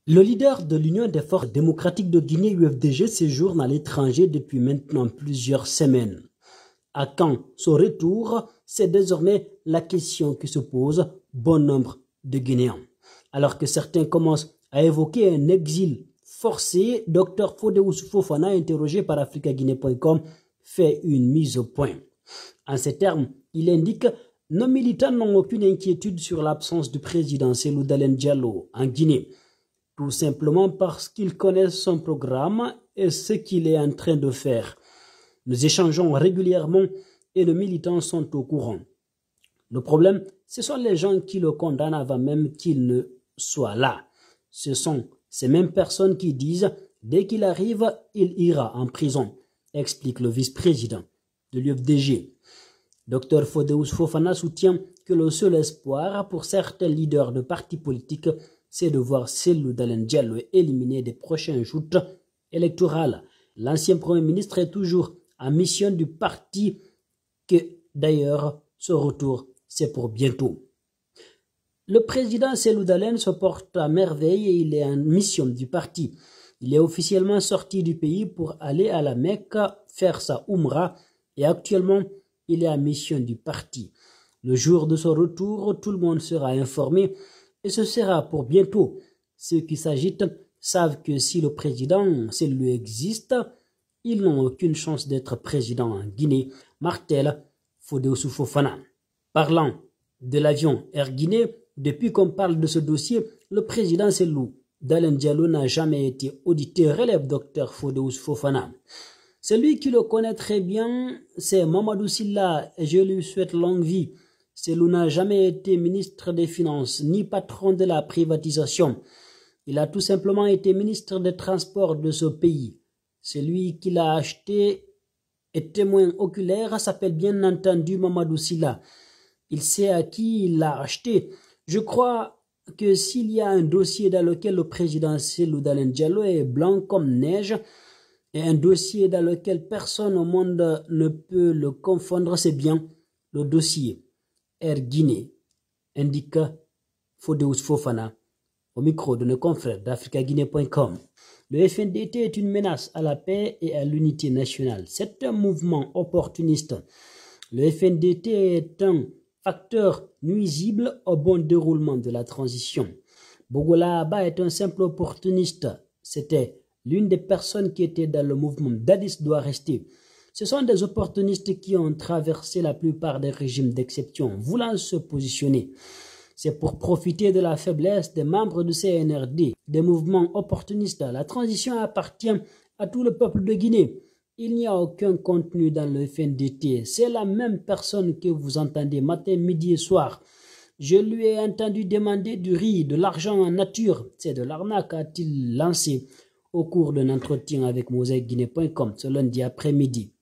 Le leader de l'Union des forces démocratiques de Guinée, UFDG, séjourne à l'étranger depuis maintenant plusieurs semaines. À quand son retour? C'est désormais la question qui se pose bon nombre de Guinéens. Alors que certains commencent à évoquer un exil forcé, Dr Fodé Fofana, interrogé par africaguinée.com, fait une mise au point. En ces termes, il indique « Nos militants n'ont aucune inquiétude sur l'absence du président Cellou Dalein Diallo en Guinée, tout simplement parce qu'ils connaissent son programme et ce qu'il est en train de faire. Nous échangeons régulièrement et nos militants sont au courant. Le problème, ce sont les gens qui le condamnent avant même qu'il ne soit là. Ce sont ces mêmes personnes qui disent « Dès qu'il arrive, il ira en prison », explique le vice-président de l'UFDG. Dr Fodé Fofana soutient que le seul espoir pour certains leaders de partis politiques, c'est de voir Cellou Dalein Diallo éliminé des prochaines joutes électorales. L'ancien Premier ministre est toujours en mission du parti, que d'ailleurs ce retour c'est pour bientôt. Le président Cellou Dalein se porte à merveille et il est en mission du parti. Il est officiellement sorti du pays pour aller à la Mecque faire sa Umrah et actuellement il est en mission du parti. Le jour de son retour, tout le monde sera informé et ce sera pour bientôt. Ceux qui s'agitent savent que si le président Cellou existe, ils n'ont aucune chance d'être président en Guinée, martèle Fodé Fofana. Parlant de l'avion Air Guinée, depuis qu'on parle de ce dossier, le président Cellou Dalein Diallo n'a jamais été audité, relève Dr Fodé Fofana. Celui qui le connaît très bien, c'est Mamadou Sylla et je lui souhaite longue vie. Cellou n'a jamais été ministre des Finances ni patron de la privatisation. Il a tout simplement été ministre des Transports de ce pays. Celui qui l'a acheté est témoin oculaire, s'appelle bien entendu Mamadou Sylla. Il sait à qui il l'a acheté. Je crois que s'il y a un dossier dans lequel le président Cellou Dalein Diallo est blanc comme neige, et un dossier dans lequel personne au monde ne peut le confondre, c'est bien le dossier Air Guinée, indique Fodé Fofana au micro de nos confrères d'africaguinée.com. Le FNDT est une menace à la paix et à l'unité nationale. C'est un mouvement opportuniste. Le FNDT est un facteur nuisible au bon déroulement de la transition. Bogola Aba est un simple opportuniste. C'était l'une des personnes qui étaient dans le mouvement Dadis doit rester. Ce sont des opportunistes qui ont traversé la plupart des régimes d'exception, voulant se positionner. C'est pour profiter de la faiblesse des membres du CNRD, des mouvements opportunistes. La transition appartient à tout le peuple de Guinée. Il n'y a aucun contenu dans le FNDT. C'est la même personne que vous entendez matin, midi et soir. Je lui ai entendu demander du riz, de l'argent en nature. C'est de l'arnaque, a-t-il lancé au cours d'un entretien avec mosaïqueguinée.com ce lundi après-midi.